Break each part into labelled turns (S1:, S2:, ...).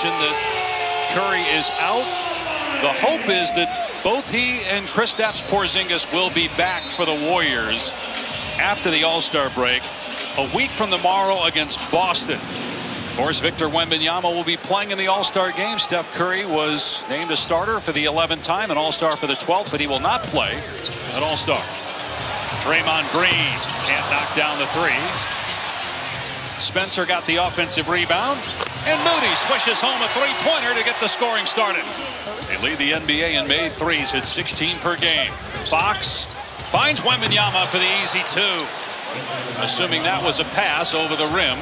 S1: mentioned that Curry is out. The hope is that both he and Kristaps Porzingis will be back for the Warriors after the All-Star break a week from tomorrow against Boston. Of course, Victor Wembanyama will be playing in the All-Star game. Steph Curry was named a starter for the 11th time, an All-Star for the 12th, but he will not play at All-Star. Draymond Green can't knock down the three. Spencer got the offensive rebound, and Moody swishes home a three-pointer to get the scoring started. They lead the NBA in made threes at 16 per game. Fox finds Wembanyama for the easy two, assuming that was a pass over the rim.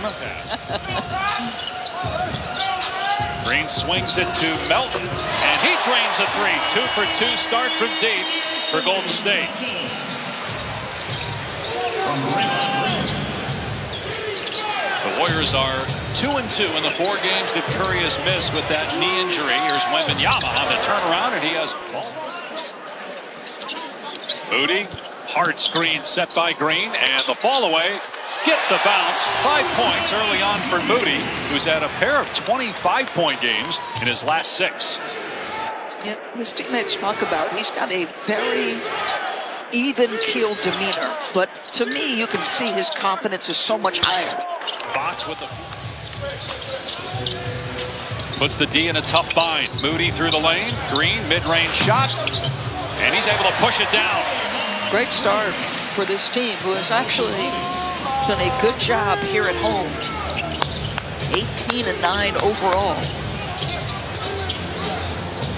S1: Green swings it to Melton, and he drains a three. 2 for 2 start from deep for Golden State. The Warriors are 2-2 in the 4 games that Curry has missed with that knee injury. Here's Wembanyama on the turnaround, and he has ball. Moody, hard screen set by Green, and the fall away gets the bounce. 5 points early on for Moody, who's had a pair of 25-point games in his last 6.
S2: Yeah, his teammates talk about he's got a very even-keeled demeanor, but to me, you can see his confidence is so much higher.
S1: Fox with the puts the D in a tough bind. Moody through the lane. Green mid-range shot, and he's able to push it down.
S2: Great start for this team, who has actually done a good job here at home. 18-9 overall.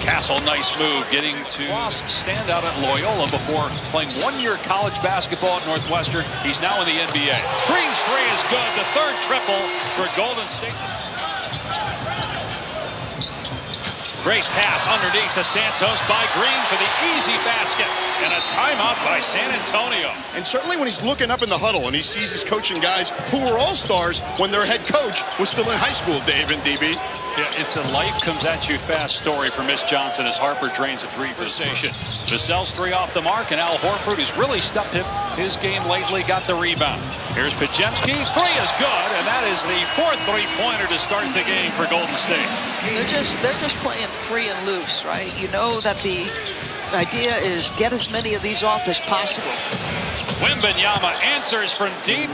S1: Castle, nice move, getting to stand out at Loyola before playing 1-year college basketball at Northwestern. He's now in the NBA. Green's three is good. The third triple for Golden State. Great pass underneath to Santos by Green for the easy basket. And a timeout by San Antonio.
S3: And certainly when he's looking up in the huddle and he sees his coaching guys who were all-stars when their head coach was still in high school, Dave and DB.
S1: Yeah, it's a life comes at you fast story for Mitch Johnson as Harper drains a three for the station. Vassell's three off the mark, and Al Horford, who's really stepped up his game lately, got the rebound. Here's Pajemski. Three is good, and that is the 4th three-pointer to start the game for Golden State.
S2: They're just playing free and loose, right? You know that the idea is get as many of these off as possible.
S1: Wembanyama answers from deep.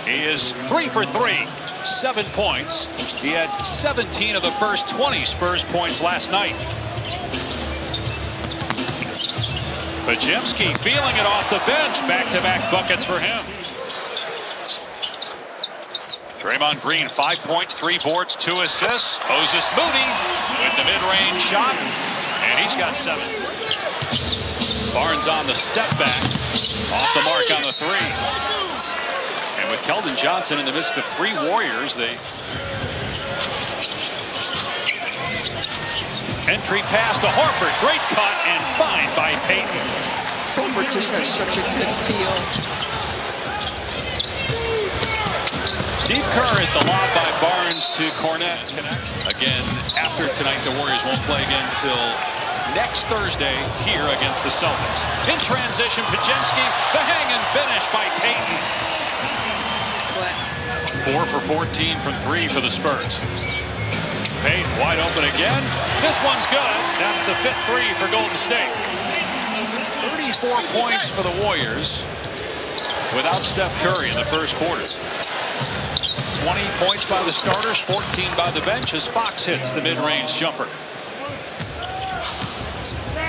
S1: He is 3 for 3. 7 points. He had 17 of the first 20 Spurs points last night. Pajemski feeling it off the bench. Back-to-back buckets for him. Draymond Green, 5 points, 3 boards, 2 assists. Moses Moody with the mid-range shot, and he's got 7. Barnes on the step back. Off the mark on the three. And with Keldon Johnson in the midst of 3 Warriors, they entry pass to Horford. Great cut and fine by Payton.
S2: Horford just has such a good feel.
S1: Steve Kerr is the lob by Barnes to Cornette. Again, after tonight, the Warriors won't play again until next Thursday here against the Celtics. In transition, Pajemski, the hang and finish by Payton. 4 for 14 from 3 for the Spurs. Payton wide open again. This one's good. That's the 5th three for Golden State. 34 points for the Warriors without Steph Curry in the first quarter. 20 points by the starters, 14 by the bench as Fox hits the mid-range jumper.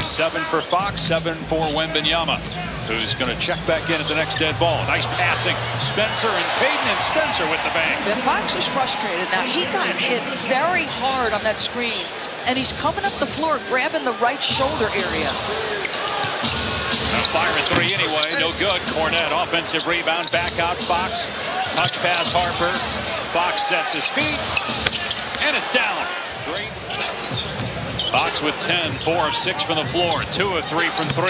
S1: 7 for Fox, 7 for Wembanyama, who's going to check back in at the next dead ball. Nice passing. Spencer and Payton, and Spencer with the bang.
S2: The Fox is frustrated now. He got hit very hard on that screen, and he's coming up the floor, grabbing the right shoulder area.
S1: Fire a three anyway, no good. Cornette, offensive rebound, back out Fox. Touch pass Harper. Fox sets his feet, and it's down. Great. Fox with 10, 4 of 6 from the floor, 2 of 3 from 3.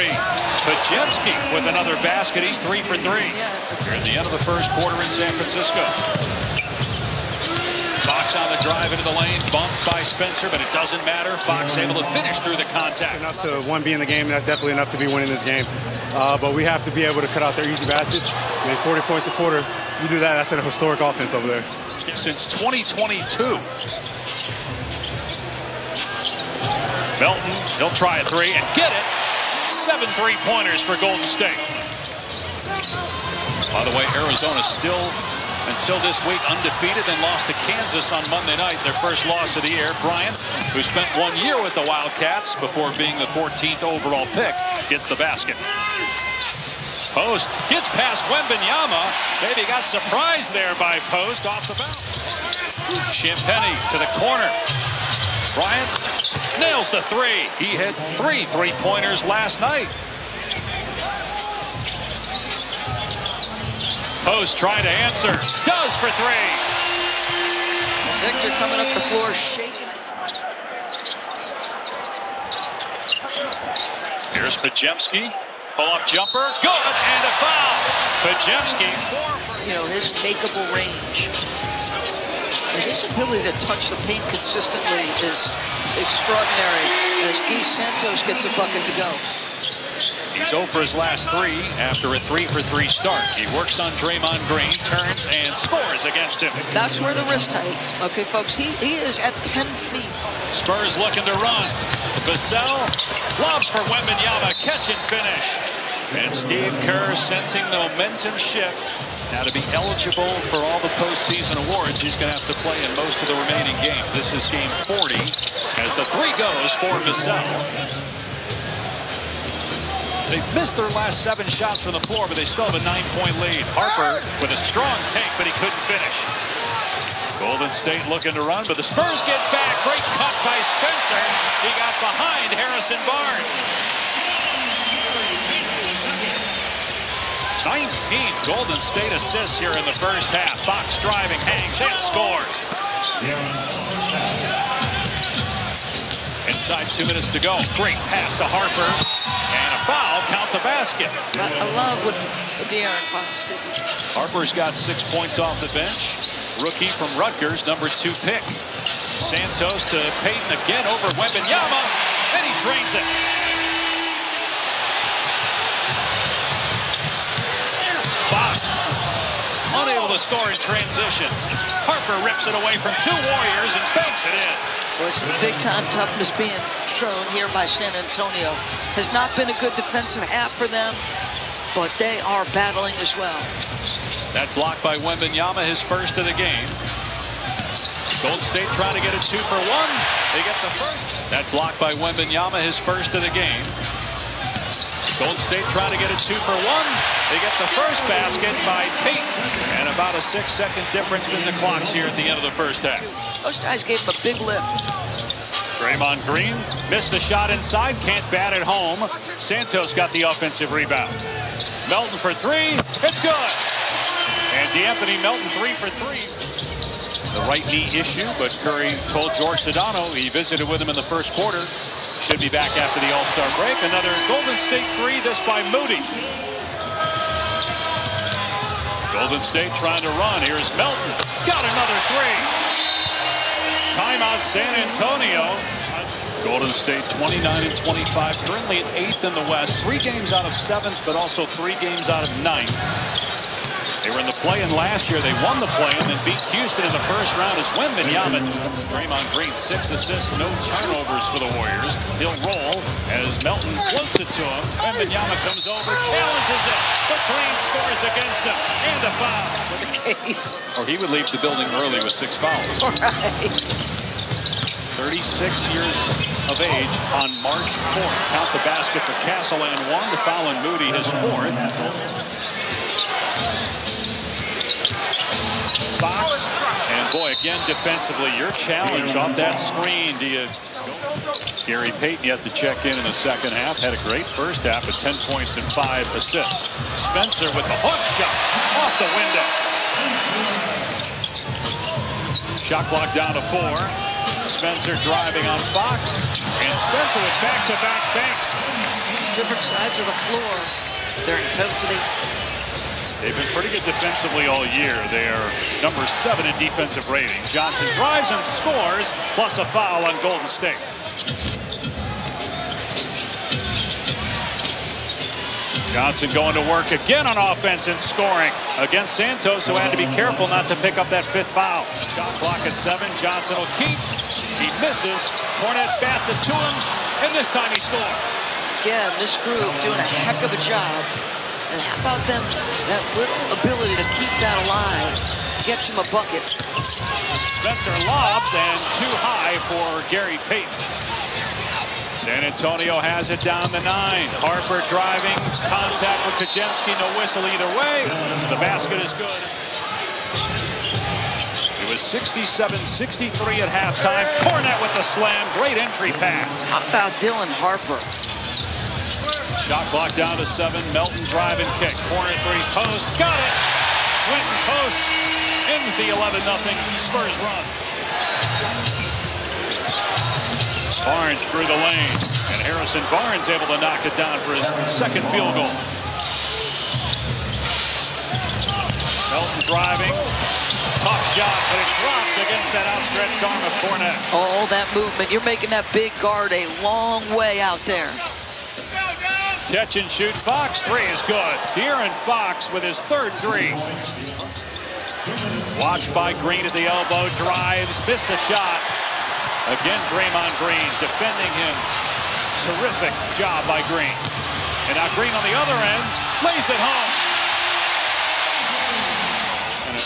S1: Pajemski with another basket. He's 3 for 3. We're at the end of the first quarter in San Francisco. Fox on the drive into the lane, bumped by Spencer, but it doesn't matter. Fox able to finish through the contact.
S4: Enough to be in the game. That's definitely enough to be winning this game. But we have to be able to cut out their easy baskets. 40 points a quarter. You do that, that's a historic offense over there.
S1: Since 2022. Melton, he'll try a three and get it. 7 3-pointers for Golden State. By the way, Arizona still, until this week, undefeated and lost to Kansas on Monday night, their first loss of the year. Bryant, who spent 1 year with the Wildcats before being the 14th overall pick, gets the basket. Post gets past Wembanyama. Maybe got surprised there by Post off the bounce. Champagnie to the corner. Bryant nails the three. He hit 3 3-pointers last night. Post trying to answer. Does for 3.
S2: Victor coming up the floor, shaking it.
S1: Here's Pajemski. Pull-up jumper. Good. And a foul. Pajemski.
S2: You know, his makeable range. And his ability to touch the paint consistently is extraordinary as Guy Santos gets a bucket to go.
S1: He's 0 for his last 3 after a 3-for-3 start. He works on Draymond Green, turns and scores against him.
S2: That's where the wrist height. Okay, folks, he is at 10 feet.
S1: Spurs looking to run. Vassell lobs for Wembanyama, catch and finish. And Steve Kerr sensing the momentum shift. Now to be eligible for all the postseason awards, he's going to have to play in most of the remaining games. This is game 40 as the 3 goes for Vassell. They've missed their last 7 shots from the floor, but they still have a 9-point lead. Harper with a strong take, but he couldn't finish. Golden State looking to run, but the Spurs get back. Great cut by Spencer. He got behind Harrison Barnes. 19 Golden State assists here in the first half. Fox driving, hangs, and scores. Inside 2 minutes to go. Great pass to Harper. And a foul. Count the basket.
S2: I love what De'Aaron Fox did.
S1: Harper's got 6 points off the bench. Rookie from Rutgers, number 2 pick. Santos to Payton again over Wembanyama. And he drains it. Fox unable to score in transition. Harper rips it away from 2 Warriors and banks it in.
S2: Boy, some big-time toughness being shown here by San Antonio. Has not been a good defensive half for them, but they are battling as well.
S1: That block by Wembanyama, his first of the game. Golden State trying to get a 2 for 1. They get the first. That block by Wembanyama, his first of the game. Golden State trying to get a 2 for 1. They get the first basket by Payton. And about a 6-second difference in the clocks here at the end of the first half.
S2: Those guys gave him a big lift.
S1: Draymond Green missed the shot inside, can't bat it home. Santos got the offensive rebound. Melton for 3, it's good. And D'Anthony Melton 3 for 3. The right knee issue, but Curry told George Sedano, he visited with him in the first quarter, should be back after the All-Star break. Another Golden State 3, this by Moody. Golden State trying to run. Here's Melton. Got another 3. Timeout San Antonio. Golden State 29-25, currently in 8th in the West. 3 games out of 7th, but also 3 games out of 9th. They were in the play-in last year. They won the play-in and beat Houston in the first round as Wembanyama. Draymond Green, 6 assists, no turnovers for the Warriors. He'll roll as Melton floats it to him. Wembanyama comes over, challenges it, but Green scores against him. And a foul.
S2: For the case.
S1: Or he would leave the building early with 6 fouls.
S2: All right.
S1: 36 years of age on March 4th. Count the basket for Castellan 1. The foul on Moody, his 4th. Fox, and boy, again defensively, your challenge off that screen. Do you? Gary Payton yet to check in the second half. Had a great first half with 10 points and 5 assists. Spencer with the hook shot off the window. Shot clock down to 4. Spencer driving on Fox, and Spencer with back-to-back banks.
S2: Different sides of the floor. Their intensity.
S1: They've been pretty good defensively all year. They are number 7 in defensive rating. Johnson drives and scores, plus a foul on Golden State. Johnson going to work again on offense and scoring against Santos, who had to be careful not to pick up that 5th foul. Shot clock at 7. Johnson will keep. He misses. Cornette bats it to him. and this time he scored.
S2: Again, this group doing a heck of a job. And how about them, that little ability to keep that alive, gets him a bucket.
S1: Spencer lobs, and too high for Gary Payton. San Antonio has it down the 9. Harper driving, contact with Kajemski, no whistle either way. The basket is good. It was 67-63 at halftime. Cornette with the slam, great entry pass.
S2: How about Dylan Harper?
S1: Shot clock down to 7. Melton drive and kick. Corner 3 post. Got it. Winton post. Ends the 11-0 Spurs run. Barnes through the lane. And Harrison Barnes able to knock it down for his second field goal. Melton driving. Tough shot, but it drops against that outstretched arm of Cornette.
S2: All that movement. You're making that big guard a long way out there.
S1: Catch and shoot. Fox 3 is good. De'Aaron Fox with his third 3. Watched by Green at the elbow. Drives. Missed the shot. Again, Draymond Green defending him. Terrific job by Green. And now Green on the other end. Lays it home.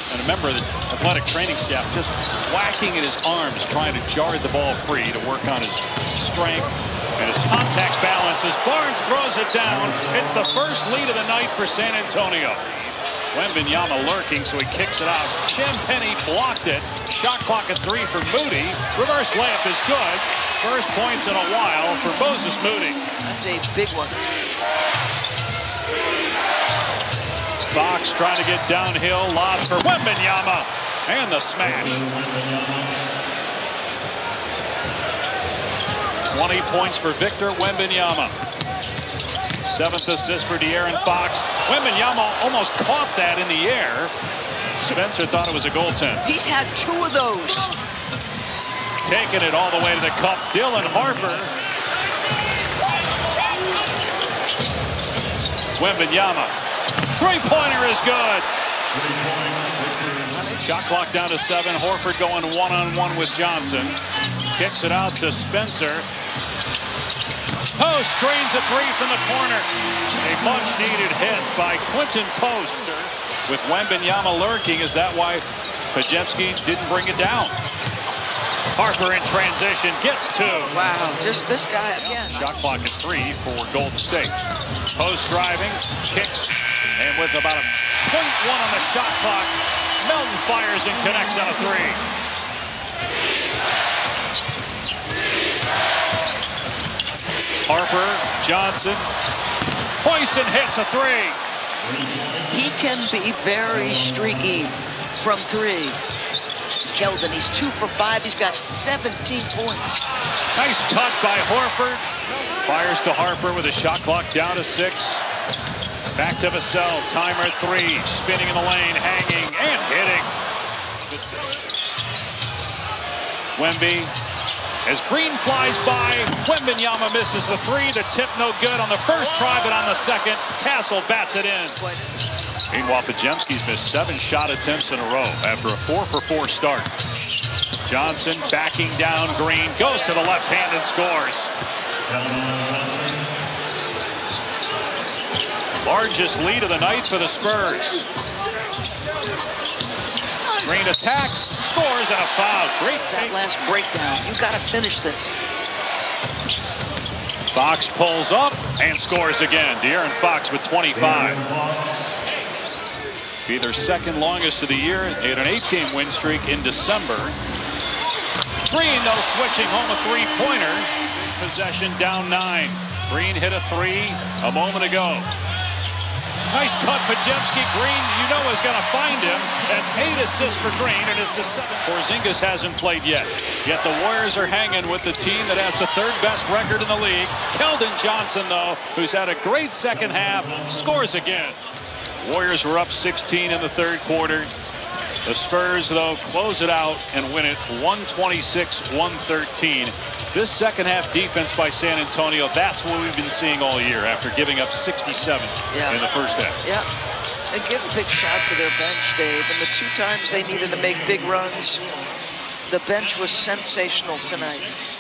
S1: And a member of the athletic training staff just whacking at his arms, trying to jar the ball free to work on his strength and his contact balance as Barnes throws it down. It's the first lead of the night for San Antonio. Wembanyama lurking, so he kicks it out. Champagnie blocked it. Shot clock at 3 for Moody. Reverse layup is good. First points in a while for Moses Moody.
S2: That's a big one.
S1: Fox trying to get downhill. Lob for Wembanyama. And the smash. 20 points for Victor Wembanyama. 7th assist for De'Aaron Fox. Wembanyama almost caught that in the air. Spencer thought it was a goaltend.
S2: He's had 2 of those.
S1: Taking it all the way to the cup. Dylan Harper. Wembanyama. Three-pointer is good. Shot clock down to 7. Horford going one-on-one with Johnson. Kicks it out to Spencer. Post drains a 3 from the corner. A much-needed hit by Quentin Post. With Wembanyama lurking, is that why Kajemski didn't bring it down? Harper in transition gets 2.
S2: Wow, just this guy again.
S1: Shot clock at 3 for Golden State. Post driving, kicks, and with about a 0.1 on the shot clock, Melton fires and connects on a 3. Harper, Johnson, Poisson hits a 3.
S2: He can be very streaky from 3. Keldon, he's 2 for 5. He's got 17 points.
S1: Nice cut by Horford. Fires to Harper with a shot clock down to 6. Back to Vassell. Timer at 3. Spinning in the lane, hanging and hitting. Wemby. As Green flies by, Wembanyama misses the 3. The tip no good on the first try, but on the second, Castle bats it in. Meanwhile, Kajemski's missed 7 shot attempts in a row after a 4-for-4 start. Johnson backing down Green, goes to the left hand and scores. Largest lead of the night for the Spurs. Green attacks, scores, and a foul. Great
S2: that last breakdown. You got to finish this.
S1: Fox pulls up and scores again. De'Aaron Fox with 25. Be their second longest of the year. They had an 8-game win streak in December. Green, no switching, home a 3-pointer. Possession down 9. Green hit a 3 a moment ago. Nice cut for Kajemski. Green, you know, is going to find him. That's 8 assists for Green, and it's the 7th. Porzingis hasn't played yet. Yet the Warriors are hanging with the team that has the 3rd best record in the league. Keldon Johnson, though, who's had a great second half, scores again. Warriors were up 16 in the 3rd quarter. The Spurs, though, close it out and win it 126-113. This second half defense by San Antonio, that's what we've been seeing all year after giving up 67 in the first half.
S2: Yeah, and give a big shout to their bench, Dave. And the 2 times they needed to make big runs, the bench was sensational tonight.